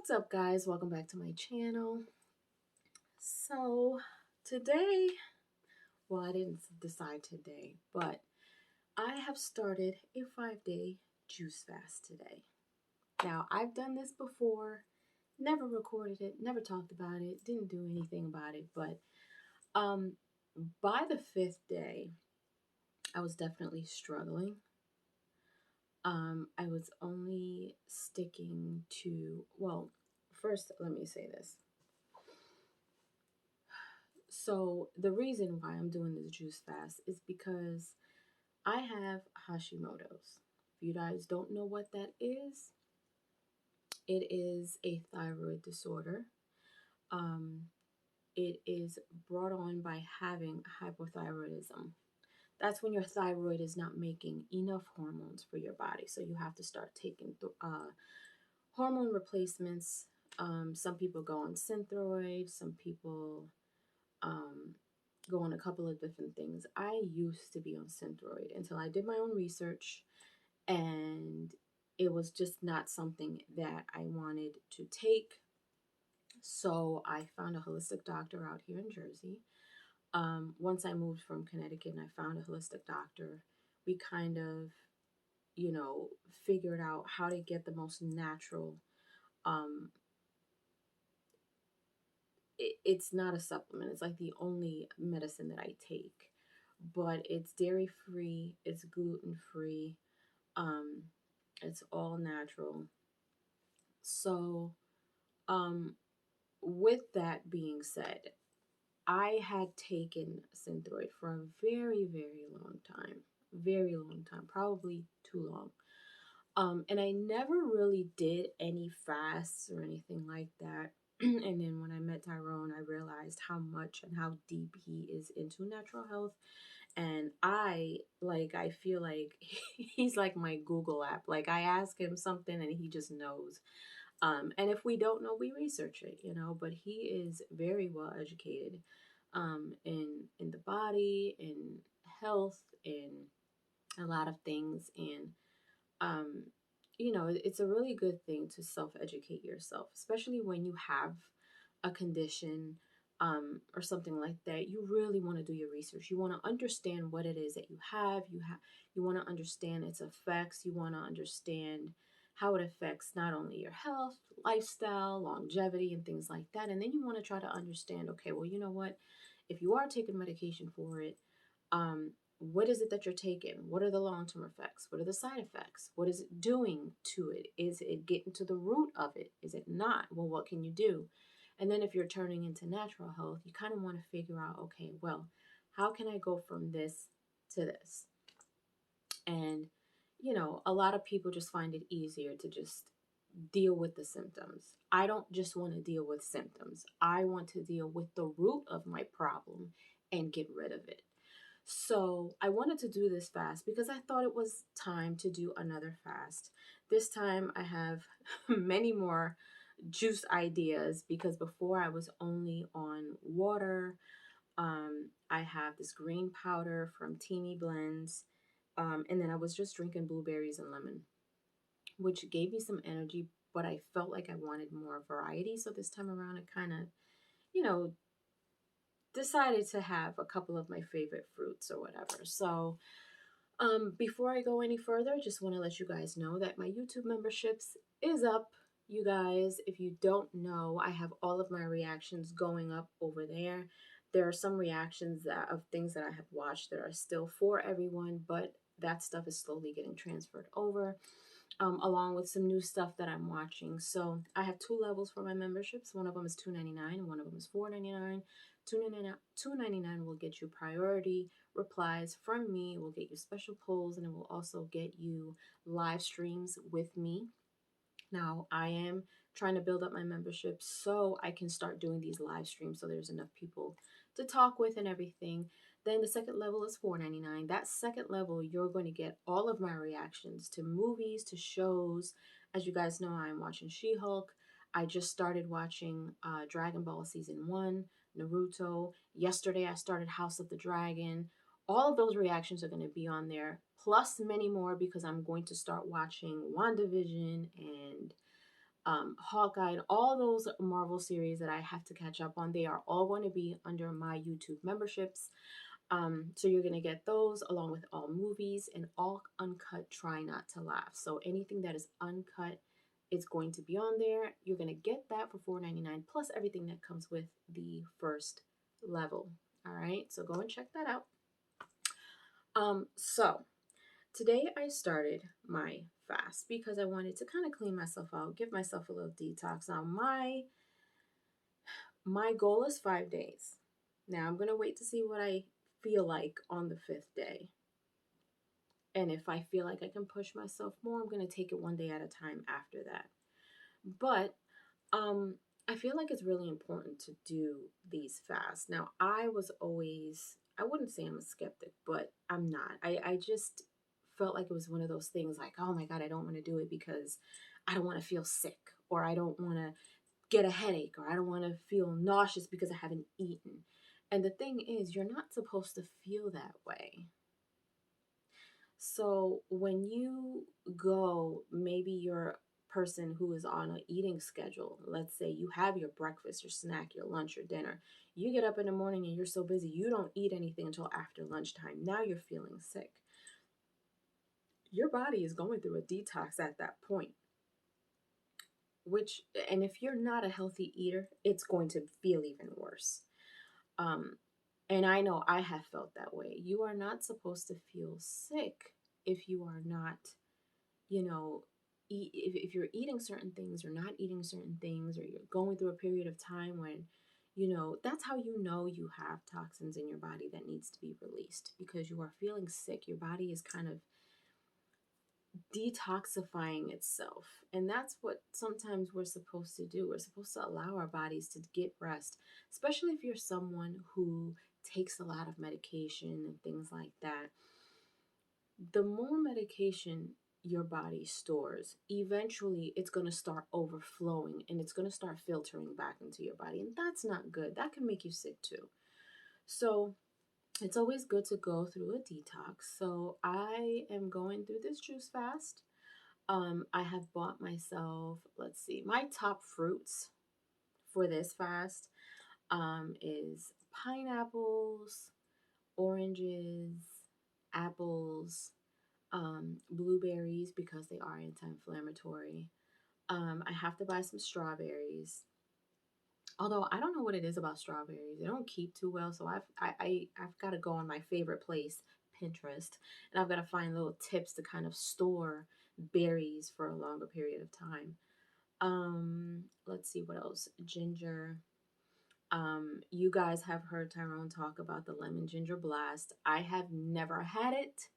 What's up, guys? Welcome back to my channel. So today, well, I didn't decide today, but I have started a 5-day juice fast today. Now, I've done this before, never recorded it, never talked about it, didn't do anything about it, but um by the 5th day, I was definitely struggling. I was only sticking to, well, first let me say this. So the reason why I'm doing this juice fast is because I have Hashimoto's. If you guys don't know what that is, it is a thyroid disorder. Um, it is brought on by having hypothyroidism. That's when your thyroid is not making enough hormones for your body. So you have to start taking hormone replacements. Some people go on Synthroid, some people um, go on a couple of different things. I used to be on Synthroid until I did my own research, and it was just not something that I wanted to take. So I found a holistic doctor out here in Jersey. Once I moved from Connecticut and I found a holistic doctor, we kind of, figured out how to get the most natural. Um, it's not a supplement. It's like the only medicine that I take, but it's dairy free, it's gluten free, um, it's all natural. So, um, with that being said, I had taken Synthroid for a very long time, probably too long. And I never really did any fasts or anything like that. And then when I met Tyrone, I realized how much and how deep he is into natural health. And I feel like he's like my Google app. Like I ask him something and he just knows. And if we don't know, we research it, but he is very well educated in the body, in health, in a lot of things. And um, it's a really good thing to self-educate yourself, especially when you have a condition or something like that. You really want to do your research. You want to understand what it is that you have. You want to understand its effects. You want to understand how it affects not only your health, lifestyle, longevity, and things like that. And then you want to try to understand, okay, well, you know what? If you are taking medication for it, what is it that you're taking? What are the long-term effects? What are the side effects? What is it doing to it? Is it getting to the root of it? Is it not? Well, what can you do? And then if you're turning into natural health, you kind of want to figure out, okay, well, how can I go from this to this? And, a lot of people just find it easier to just deal with the symptoms. I don't just want to deal with symptoms. I want to deal with the root of my problem and get rid of it. So I wanted to do this fast because I thought it was time to do another fast. This time I have many more juice ideas because before I was only on water. I have this green powder from Teeny Blends. And then I was just drinking blueberries and lemon, which gave me some energy, but I felt like I wanted more variety. So this time around, I kind of, you know, decided to have a couple of my favorite fruits or whatever. So before I go any further, I just want to let you guys know that my YouTube memberships is up. You guys, if you don't know, I have all of my reactions going up over there. There are some reactions of things that I have watched that are still for everyone, but that stuff is slowly getting transferred over, along with some new stuff that I'm watching. So I have two levels for my memberships. One of them is $2.99 and one of them is $4.99. $2.99 will get you priority replies from me, will get you special polls, and it will also get you live streams with me. Now, I am trying to build up my membership so I can start doing these live streams so there's enough people to talk with and everything. Then the second level is $4.99. That second level, you're going to get all of my reactions to movies, to shows. As you guys know, I'm watching She-Hulk. I just started watching Dragon Ball Season 1, Naruto. Yesterday, I started House of the Dragon. All of those reactions are going to be on there, plus many more because I'm going to start watching WandaVision and Hawkeye, and all those Marvel series that I have to catch up on. They are all going to be under my YouTube memberships. So you're going to get those along with all movies and all uncut Try Not to Laugh. So anything that is uncut is going to be on there. You're going to get that for $4.99 plus everything that comes with the first level. All right, so go and check that out. So today I started my fast because I wanted to kind of clean myself out, give myself a little detox. Now my goal is 5 days. Now I'm gonna wait to see what I feel like on the fifth day. And if I feel like I can push myself more, I'm gonna take it one day at a time after that. But um I feel like it's really important to do these fasts. Now I wouldn't say I'm a skeptic, but I'm not. I just felt like it was one of those things like, oh my God, I don't want to do it because I don't want to feel sick, or I don't want to get a headache, or I don't want to feel nauseous because I haven't eaten. And the thing is, you're not supposed to feel that way. So when you go, maybe you're a person who is on an eating schedule. Let's say you have your breakfast, your snack, your lunch, your dinner. You get up in the morning and you're so busy, you don't eat anything until after lunchtime. Now you're feeling sick. Your body is going through a detox at that point. And if you're not a healthy eater, it's going to feel even worse. Um, and I know I have felt that way. You are not supposed to feel sick if you are not, you know, if you're eating certain things or not eating certain things, or you're going through a period of time when, that's how you know you have toxins in your body that needs to be released, because you are feeling sick. Your body is kind of detoxifying itself. And that's what sometimes we're supposed to do. We're supposed to allow our bodies to get rest, especially if you're someone who takes a lot of medication and things like that. The more medication your body stores, eventually it's going to start overflowing and it's going to start filtering back into your body. And that's not good. That can make you sick too. So it's always good to go through a detox. So I am going through this juice fast. I have bought myself, let's see, my top fruits for this fast is pineapples, oranges, apples, blueberries because they are anti-inflammatory. I have to buy some strawberries. Although I don't know what it is about strawberries, they don't keep too well. So I've got to go on my favorite place, Pinterest, and I've got to find little tips to kind of store berries for a longer period of time. Let's see what else. Ginger. You guys have heard Tyrone talk about the lemon ginger blast. I have never had it.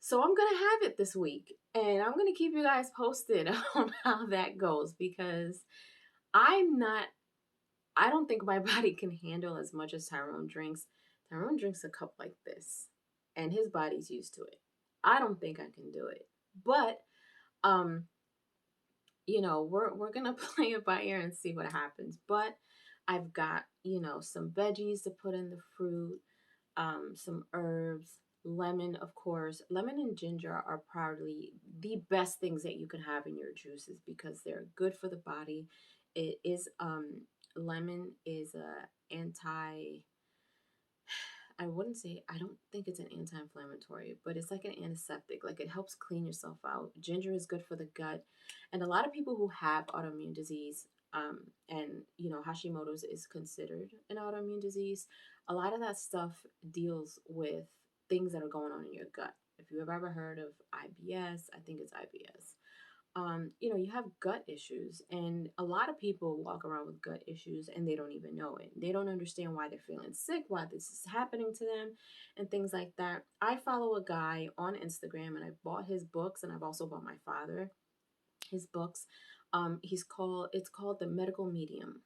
So I'm going to have it this week, and I'm going to keep you guys posted on how that goes, because I'm not I don't think my body can handle as much as Tyrone drinks. Tyrone drinks a cup like this, and his body's used to it. I don't think I can do it. But um, we're gonna play it by ear and see what happens. But I've got, some veggies to put in the fruit, some herbs, lemon, of course. Lemon and ginger are probably the best things that you can have in your juices because they're good for the body. It is lemon is a anti I wouldn't say, I don't think it's an anti-inflammatory, but it's like an antiseptic. Like, it helps clean yourself out. Ginger is good for the gut. And a lot of people who have autoimmune disease, and Hashimoto's is considered an autoimmune disease, a lot of that stuff deals with things that are going on in your gut. If you have ever heard of IBS, I think it's IBS. You have gut issues, and a lot of people walk around with gut issues and they don't even know it. They don't understand why they're feeling sick, why this is happening to them, and things like that. I follow a guy on Instagram, and I bought his books, and I've also bought my father his books. It's called The Medical Medium,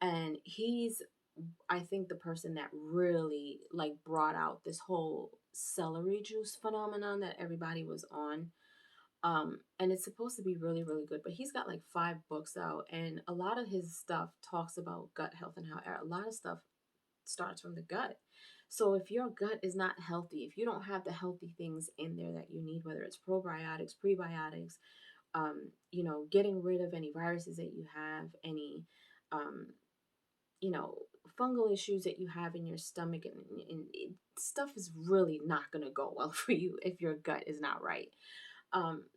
and he's, I think, the person that really like brought out this whole celery juice phenomenon that everybody was on. And it's supposed to be really, really good. But he's got like 5 books out, and a lot of his stuff talks about gut health and how a lot of stuff starts from the gut. So if your gut is not healthy, if you don't have the healthy things in there that you need, whether it's probiotics, prebiotics, you know, getting rid of any viruses that you have, any, um, you know, fungal issues that you have in your stomach, and stuff is really not going to go well for you if your gut is not right.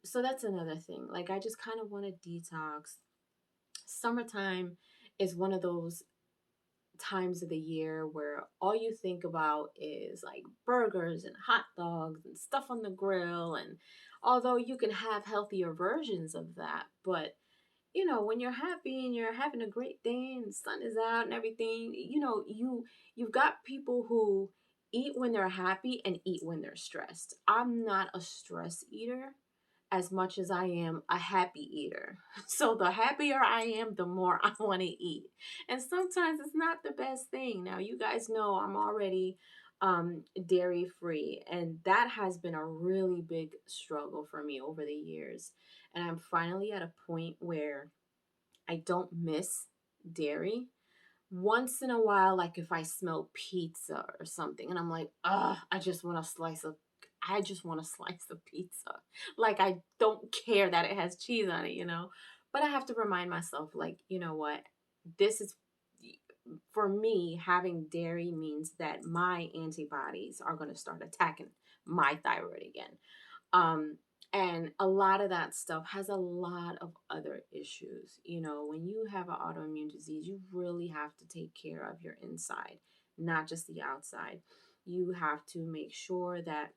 So that's another thing. Like, I just kind of want to detox. Summertime is one of those times of the year where all you think about is like burgers and hot dogs and stuff on the grill. And although you can have healthier versions of that, but you know, when you're happy and you're having a great day and the sun is out and everything, you know, you've got people who eat when they're happy and eat when they're stressed. I'm not a stress eater as much as I am a happy eater. So the happier I am, the more I want to eat. And sometimes it's not the best thing. Now, you guys know I'm already dairy free, and that has been a really big struggle for me over the years. And I'm finally at a point where I don't miss dairy. Once in a while, like if I smell pizza or something, and I'm like, I just want a slice of pizza. Like, I don't care that it has cheese on it, you know. But I have to remind myself, like, you know what? This is, for me, having dairy means that my antibodies are going to start attacking my thyroid again. Um, and a lot of that stuff has a lot of other issues. You know, when you have an autoimmune disease, you really have to take care of your inside, not just the outside. You have to make sure that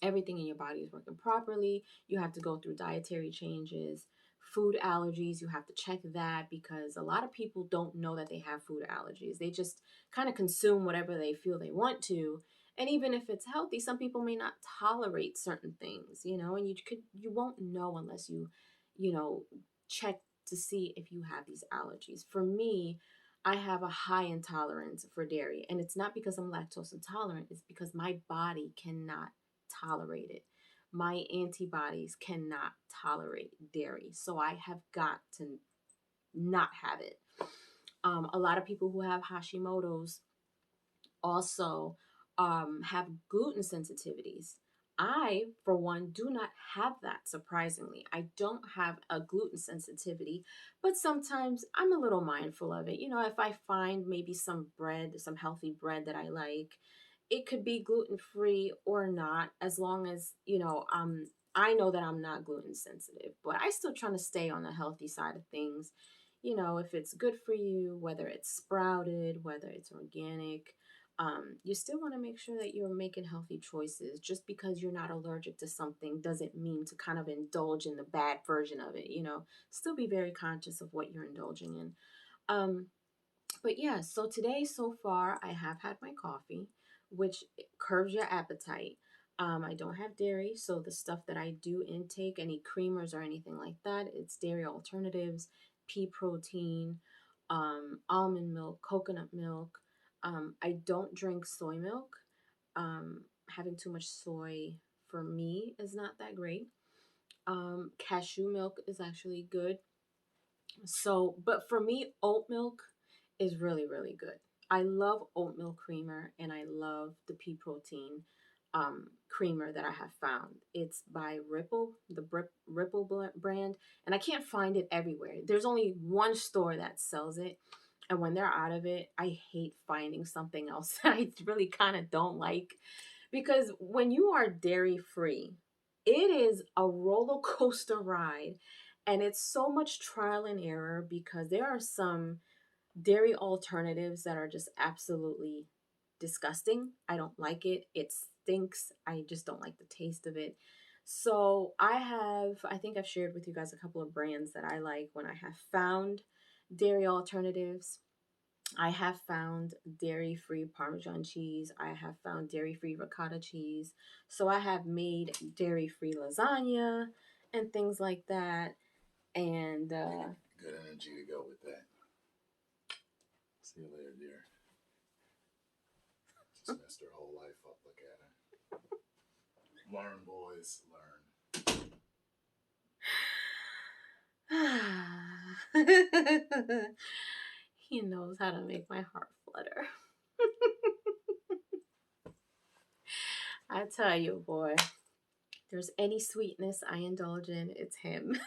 everything in your body is working properly. You have to go through dietary changes, food allergies. You have to check that, because a lot of people don't know that they have food allergies. They just kind of consume whatever they feel they want to. And even if it's healthy, some people may not tolerate certain things, you know, and you won't know unless you know, check to see if you have these allergies. For me, I have a high intolerance for dairy, and it's not because I'm lactose intolerant, it's because my body cannot tolerate it. My antibodies cannot tolerate dairy. So I have got to not have it. A lot of people who have Hashimoto's also have gluten sensitivities. I, for one, do not have that, surprisingly. I don't have a gluten sensitivity, but sometimes I'm a little mindful of it. You know, if I find maybe some bread, some healthy bread that I like, it could be gluten free or not, as long as, you know, I know that I'm not gluten sensitive, but I still trying to stay on the healthy side of things. You know, if it's good for you, whether it's sprouted, whether it's organic, you still want to make sure that you're making healthy choices. Just because you're not allergic to something doesn't mean to kind of indulge in the bad version of it. You know, still be very conscious of what you're indulging in. Um, but yeah, so today so far I have had my coffee, which curbs your appetite. I don't have dairy, so the stuff that I do intake, any creamers or anything like that, it's dairy alternatives, pea protein, almond milk, coconut milk. I don't drink soy milk. Having too much soy for me is not that great. Cashew milk is actually good. So, but for me, oat milk is really, really good. I love oat milk creamer, and I love the pea protein creamer that I have found. It's by Ripple, the brand, and I can't find it everywhere. There's only one store that sells it. And when they're out of it, I hate finding something else that I really kind of don't like. Because when you are dairy free, it is a roller coaster ride, and it's so much trial and error, because there are some dairy alternatives that are just absolutely disgusting. I don't like it. It stinks. I just don't like the taste of it. So I think I've shared with you guys a couple of brands that I like when I have found dairy alternatives. I have found dairy-free Parmesan cheese. I have found dairy-free ricotta cheese. So I have made dairy-free lasagna and things like that. And good energy to go with that. See you later, dear. Just messed her whole life up. Look at her. Learn, boys, learn. He knows how to make my heart flutter. I tell you, boy. there's any sweetness I indulge in, it's him.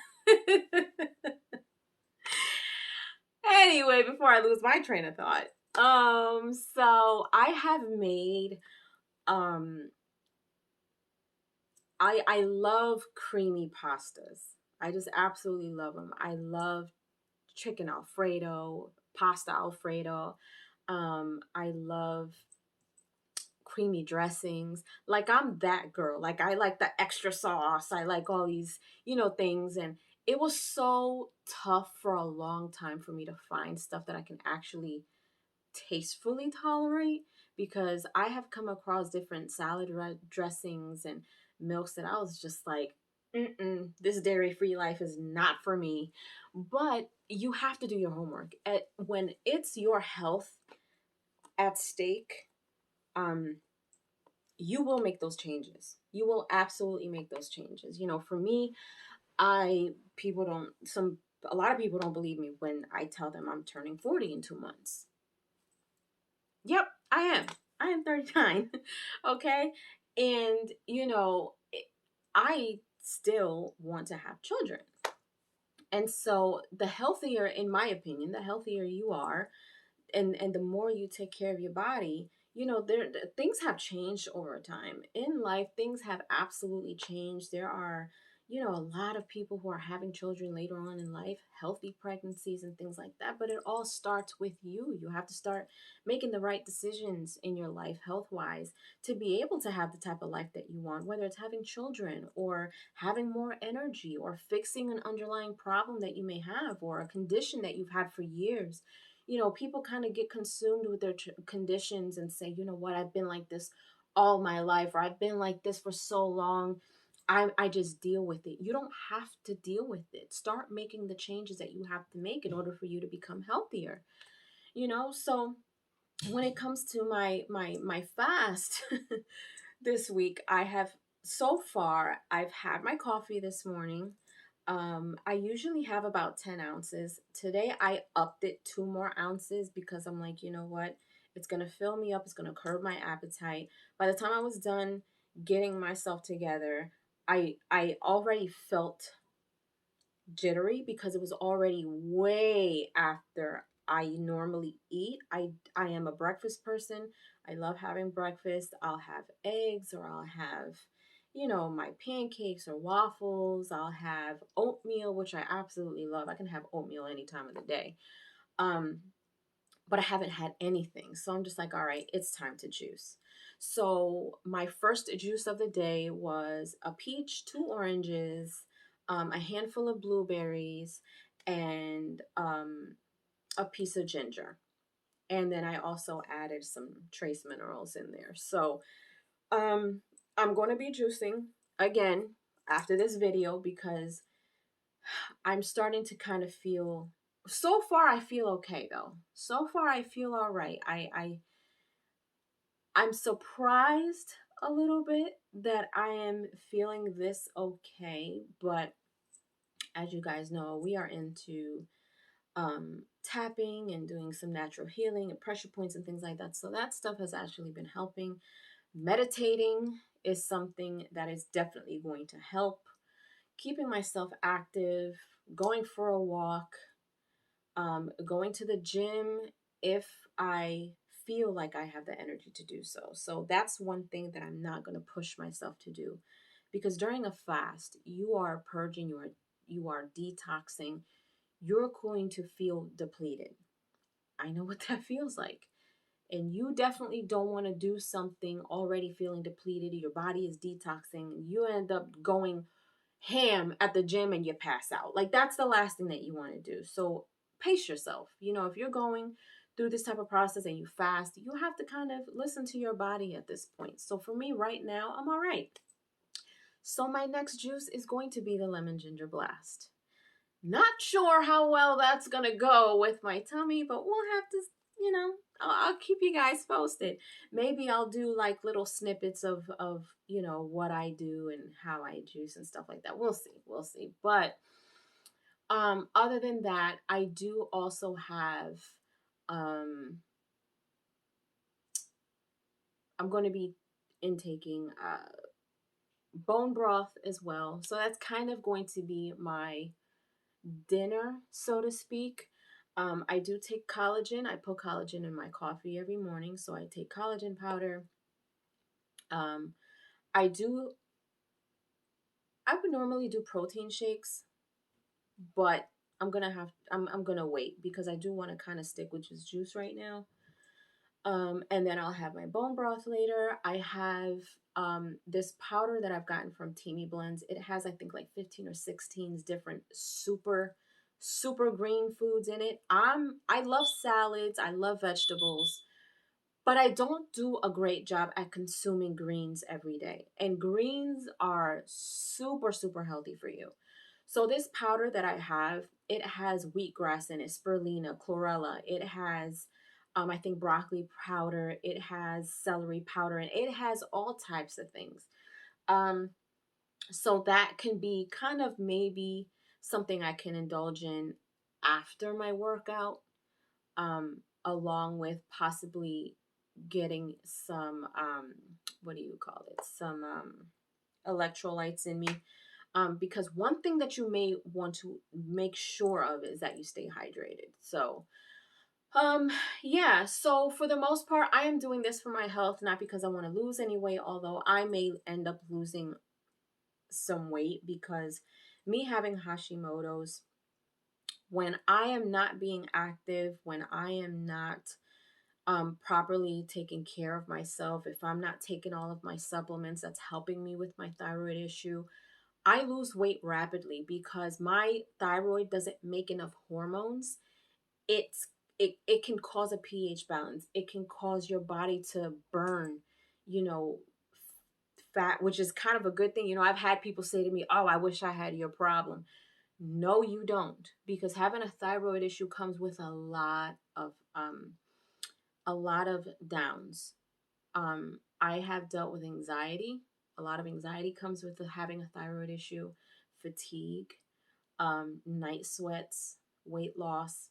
Anyway, before I lose my train of thought, so I have made um I love creamy pastas. I just absolutely love them. I love chicken alfredo, pasta alfredo. I love creamy dressings. Like I'm that girl. Like I like the extra sauce. I like all these, things. And it was so tough for a long time for me to find stuff that I can actually tastefully tolerate, because I have come across different salad dressings and milks that I was just like, this dairy free life is not for me. But you have to do your homework. When it's your health at stake, um, you will make those changes. You will absolutely make those changes. For me, I people don't some a lot of people don't believe me when I tell them I'm turning 40 in 2 months. Yep, I am. I am 39. Okay? And, I still want to have children. And so the healthier, in my opinion, the healthier you are, and the more you take care of your body, things have changed over time in life. Things have absolutely changed. There are, a lot of people who are having children later on in life, healthy pregnancies and things like that, but it all starts with you have to start making the right decisions in your life health wise to be able to have the type of life that you want, whether it's having children or having more energy or fixing an underlying problem that you may have or a condition that you've had for years. People kind of get consumed with their conditions and say, you know what, I've been like this all my life, or I've been like this for so long. I just deal with it. You don't have to deal with it. Start making the changes that you have to make in order for you to become healthier. So when it comes to my fast this week, I've had my coffee this morning. I usually have about 10 ounces. Today I upped it 2 more ounces because I'm like, you know what? It's gonna fill me up, it's gonna curb my appetite. By the time I was done getting myself together, I already felt jittery because it was already way after I normally eat. I am a breakfast person. I love having breakfast. I'll have eggs, or I'll have, my pancakes or waffles. I'll have oatmeal, which I absolutely love. I can have oatmeal any time of the day. Um but I haven't had anything. So I'm just like, all right, it's time to juice. So my first juice of the day was a peach, 2 oranges, a handful of blueberries, and a piece of ginger. And then I also added some trace minerals in there. So um, I'm going to be juicing again after this video because I'm starting to kind of feel, so far I feel okay though. So far I feel all right. I'm surprised a little bit that I am feeling this okay, but as you guys know, we are into tapping and doing some natural healing and pressure points and things like that. So that stuff has actually been helping. Meditating is something that is definitely going to help. Keeping myself active, going for a walk, going to the gym if I feel like I have the energy to do so. So that's one thing that I'm not going to push myself to do, because during a fast, you are purging, you are detoxing, you're going to feel depleted. I know what that feels like. And you definitely don't want to do something already feeling depleted. Your body is detoxing, and you end up going ham at the gym and you pass out. Like that's the last thing that you want to do. So pace yourself. If you're going through this type of process and you fast, you have to kind of listen to your body at this point. So for me right now, I'm all right. So my next juice is going to be the lemon ginger blast. Not sure how well that's gonna go with my tummy, but we'll have to, I'll keep you guys posted. Maybe I'll do like little snippets of what I do and how I juice and stuff like that. We'll see. But other than that, I do also have um I'm going to be intaking bone broth as well. So that's kind of going to be my dinner, so to speak. I do take collagen. I put collagen in my coffee every morning. So I take collagen powder. Um, I do, I would normally do protein shakes, but I'm gonna wait because I do want to kind of stick with just juice right now. And then I'll have my bone broth later. I have this powder that I've gotten from Teamy Blends. It has, I think, like 15 or 16 different super green foods in it. I love salads, I love vegetables, but I don't do a great job at consuming greens every day. And greens are super healthy for you. So this powder that I have, it has wheatgrass in it, spirulina, chlorella. It has, I think, broccoli powder. It has celery powder, and it has all types of things. Um, so that can be kind of maybe something I can indulge in after my workout, along with possibly getting some what do you call it? Some electrolytes in me. Because one thing that you may want to make sure of is that you stay hydrated. So, um, yeah, so for the most part, I am doing this for my health, not because I want to lose any weight, although I may end up losing some weight because me having Hashimoto's, when I am not being active, when I am not properly taking care of myself, if I'm not taking all of my supplements that's helping me with my thyroid issue, I lose weight rapidly because my thyroid doesn't make enough hormones. It's it can cause a pH balance. It can cause your body to burn, you know, fat, which is kind of a good thing. I've had people say to me, "Oh, I wish I had your problem." No, you don't, because having a thyroid issue comes with a lot of downs. I have dealt with anxiety. A lot of anxiety comes with having a thyroid issue, fatigue, night sweats, weight loss.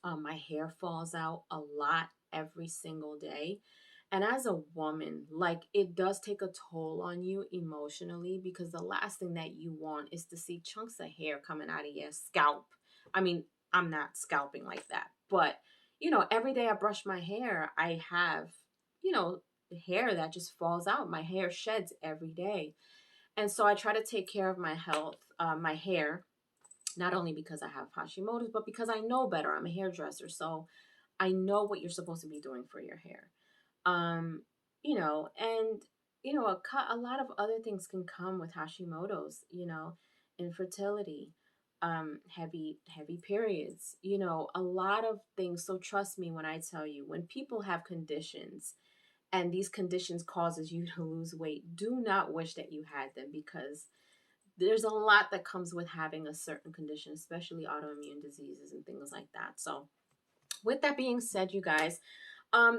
My hair falls out a lot every single day. And as a woman, like, it does take a toll on you emotionally, because the last thing that you want is to see chunks of hair coming out of your scalp. I mean, I'm not scalping like that, but every day I brush my hair, I have, hair that just falls out. My hair sheds every day. And so I try to take care of my health, my hair, not only because I have Hashimoto's, but because I know better. I'm a hairdresser, so I know what you're supposed to be doing for your hair. Um, and a lot of other things can come with Hashimoto's. Infertility, heavy periods. A lot of things. So trust me when I tell you, when people have conditions and these conditions causes you to lose weight, do not wish that you had them, because there's a lot that comes with having a certain condition, especially autoimmune diseases and things like that. So, with that being said, you guys,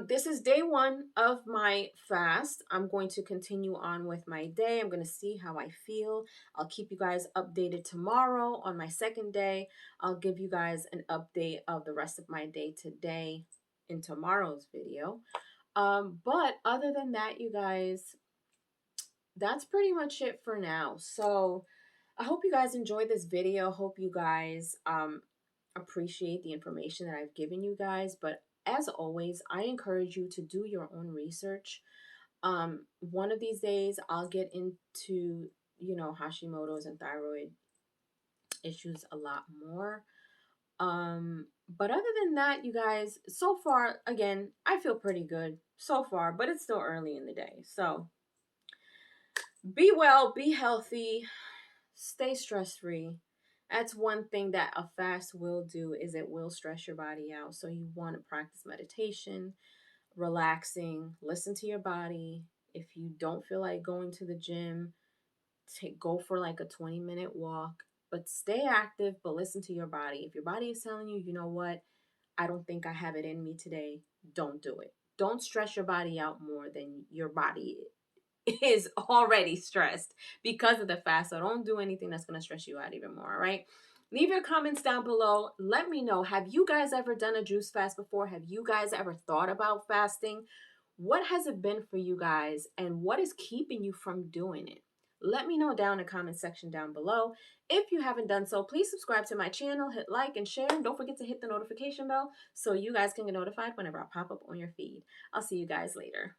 this is day 1 of my fast. I'm going to continue on with my day. I'm going to see how I feel. I'll keep you guys updated tomorrow on my second day. I'll give you guys an update of the rest of my day today in tomorrow's video. But other than that, you guys, that's pretty much it for now. So I hope you guys enjoyed this video. Hope you guys appreciate the information that I've given you guys. But as always, I encourage you to do your own research. One of these days, I'll get into, Hashimoto's and thyroid issues a lot more. But other than that, you guys, so far, again, I feel pretty good so far, but it's still early in the day. So be well, be healthy, stay stress free. That's one thing that a fast will do, is it will stress your body out. So you want to practice meditation, relaxing, listen to your body. If you don't feel like going to the gym, go for like a 20-minute walk, but stay active, but listen to your body. If your body is telling you, you know what, I don't think I have it in me today, don't do it. Don't stress your body out more than your body is already stressed because of the fast. So don't do anything that's going to stress you out even more. All right. Leave your comments down below. Let me know. Have you guys ever done a juice fast before? Have you guys ever thought about fasting? What has it been for you guys, and what is keeping you from doing it? Let me know down in the comment section down below. If you haven't done so, please subscribe to my channel, hit like and share, and don't forget to hit the notification bell so you guys can get notified whenever I pop up on your feed. I'll see you guys later.